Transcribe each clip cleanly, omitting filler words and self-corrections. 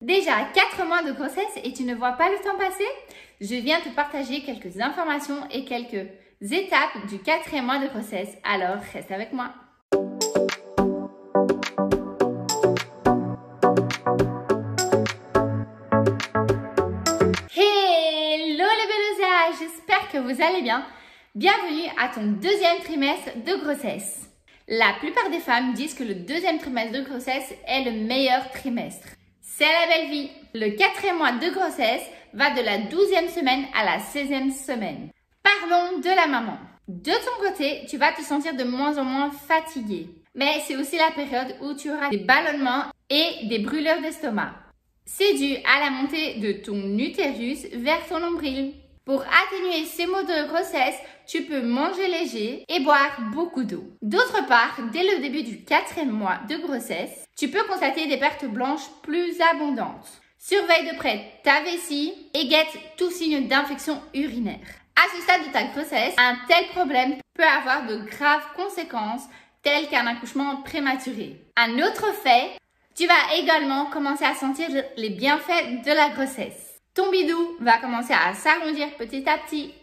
Déjà 4 mois de grossesse et tu ne vois pas le temps passer? Je viens te partager quelques informations et quelques étapes du 4e mois de grossesse, alors reste avec moi. Hello les belles, j'espère que vous allez bien. Bienvenue à ton 2e trimestre de grossesse. La plupart des femmes disent que le 2e trimestre de grossesse est le meilleur trimestre. C'est la belle vie. Le 4e mois de grossesse va de la 12e semaine à la 16e semaine. Parlons de la maman. De ton côté, tu vas te sentir de moins en moins fatiguée. Mais c'est aussi la période où tu auras des ballonnements et des brûlures d'estomac. C'est dû à la montée de ton utérus vers ton nombril. Pour atténuer ces maux de grossesse, tu peux manger léger et boire beaucoup d'eau. D'autre part, dès le début du 4e mois de grossesse, tu peux constater des pertes blanches plus abondantes. Surveille de près ta vessie et guette tout signe d'infection urinaire. À ce stade de ta grossesse, un tel problème peut avoir de graves conséquences telles qu'un accouchement prématuré. Un autre fait, tu vas également commencer à sentir les bienfaits de la grossesse. Ton bidou va commencer à s'arrondir petit à petit.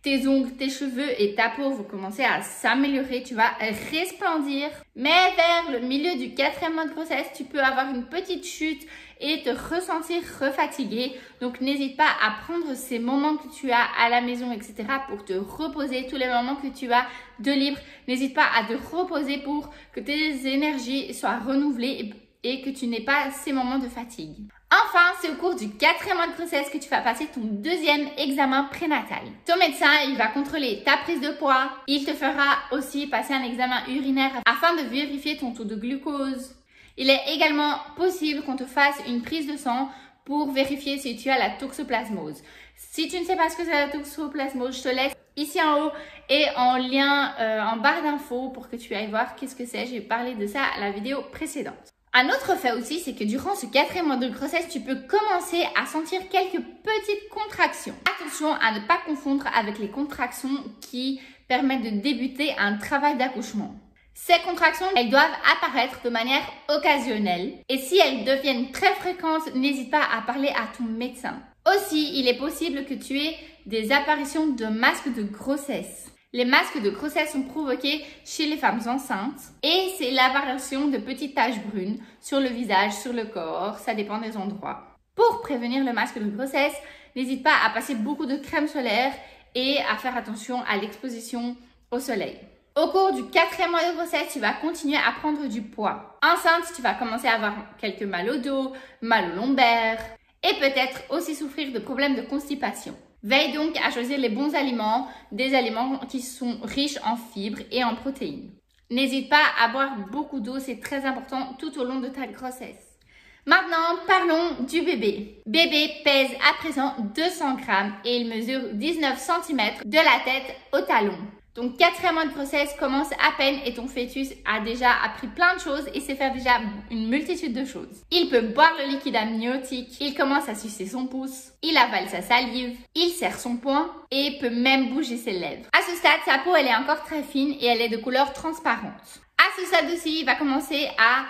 Tes ongles, tes cheveux et ta peau vont commencer à s'améliorer. Tu vas resplendir. Mais vers le milieu du 4e mois de grossesse, tu peux avoir une petite chute et te ressentir refatigué. Donc, n'hésite pas à prendre ces moments que tu as à la maison, etc. pour te reposer. Tous les moments que tu as de libre, n'hésite pas à te reposer pour que tes énergies soient renouvelées et que tu n'aies pas ces moments de fatigue. Enfin, c'est au cours du 4e mois de grossesse que tu vas passer ton 2e examen prénatal. Ton médecin, il va contrôler ta prise de poids. Il te fera aussi passer un examen urinaire afin de vérifier ton taux de glucose. Il est également possible qu'on te fasse une prise de sang pour vérifier si tu as la toxoplasmose. Si tu ne sais pas ce que c'est la toxoplasmose, je te laisse ici en haut et en lien en barre d'infos pour que tu ailles voir qu'est-ce que c'est. J'ai parlé de ça à la vidéo précédente. Un autre fait aussi, c'est que durant ce 4e mois de grossesse, tu peux commencer à sentir quelques petites contractions. Attention à ne pas confondre avec les contractions qui permettent de débuter un travail d'accouchement. Ces contractions, elles doivent apparaître de manière occasionnelle et si elles deviennent très fréquentes, n'hésite pas à parler à ton médecin. Aussi, il est possible que tu aies des apparitions de masques de grossesse. Les masques de grossesse sont provoqués chez les femmes enceintes et c'est l'apparition de petites taches brunes sur le visage, sur le corps, ça dépend des endroits. Pour prévenir le masque de grossesse, n'hésite pas à passer beaucoup de crème solaire et à faire attention à l'exposition au soleil. Au cours du 4e mois de grossesse, tu vas continuer à prendre du poids. Enceinte, tu vas commencer à avoir quelques mal au dos, mal au lombaire et peut-être aussi souffrir de problèmes de constipation. Veille donc à choisir les bons aliments, des aliments qui sont riches en fibres et en protéines. N'hésite pas à boire beaucoup d'eau, c'est très important tout au long de ta grossesse. Maintenant, parlons du bébé. Bébé pèse à présent 200 grammes et il mesure 19 cm de la tête au talon. Donc 4e mois de grossesse commence à peine et ton fœtus a déjà appris plein de choses et sait faire déjà une multitude de choses. Il peut boire le liquide amniotique, il commence à sucer son pouce, il avale sa salive, il serre son poing et peut même bouger ses lèvres. À ce stade, sa peau elle est encore très fine et elle est de couleur transparente. À ce stade aussi, il va commencer à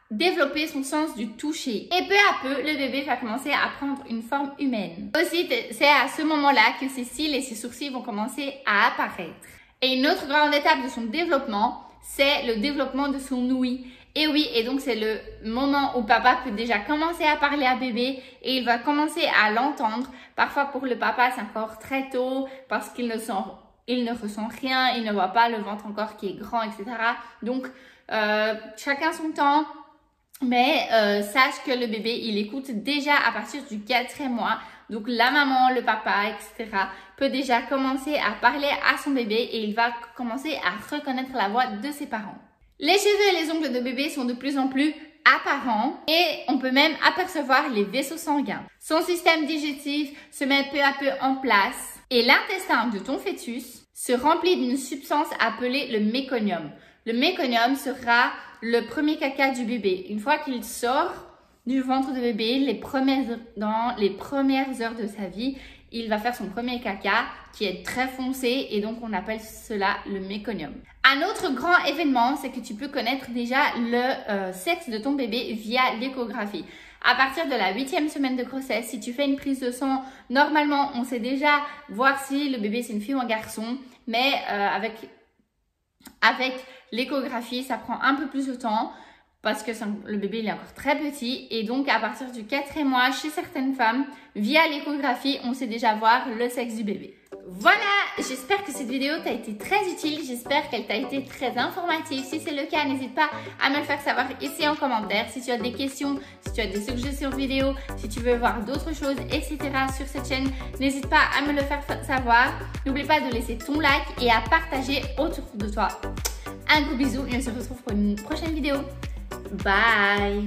développer son sens du toucher. Et peu à peu, le bébé va commencer à prendre une forme humaine. Aussi, c'est à ce moment-là que ses cils et ses sourcils vont commencer à apparaître. Et une autre grande étape de son développement, c'est le développement de son ouïe. Et oui, et donc c'est le moment où papa peut déjà commencer à parler à bébé et il va commencer à l'entendre. Parfois pour le papa, c'est encore très tôt parce qu'il ne ressent rien, il ne voit pas le ventre encore qui est grand, etc. Donc, chacun son temps. Mais sache que le bébé, il écoute déjà à partir du 4e mois. Donc la maman, le papa, etc. peut déjà commencer à parler à son bébé et il va commencer à reconnaître la voix de ses parents. Les cheveux et les ongles de bébé sont de plus en plus apparents et on peut même apercevoir les vaisseaux sanguins. Son système digestif se met peu à peu en place et l'intestin de ton fœtus se remplit d'une substance appelée le méconium. Le méconium sera le premier caca du bébé. Une fois qu'il sort du ventre de bébé, dans les premières heures de sa vie, il va faire son premier caca qui est très foncé et donc on appelle cela le méconium. Un autre grand événement, c'est que tu peux connaître déjà le sexe de ton bébé via l'échographie. À partir de la 8e semaine de grossesse, si tu fais une prise de sang, normalement, on sait déjà voir si le bébé c'est une fille ou un garçon. Mais avec l'échographie, ça prend un peu plus de temps parce que le bébé il est encore très petit. Et donc, à partir du 4e mois, chez certaines femmes, via l'échographie, on sait déjà voir le sexe du bébé. Voilà, j'espère que cette vidéo t'a été très utile, j'espère qu'elle t'a été très informative. Si c'est le cas, n'hésite pas à me le faire savoir ici en commentaire. Si tu as des questions, si tu as des suggestions de vidéos, si tu veux voir d'autres choses, etc. sur cette chaîne, n'hésite pas à me le faire savoir. N'oublie pas de laisser ton like et à partager autour de toi. Un gros bisou et on se retrouve pour une prochaine vidéo. Bye!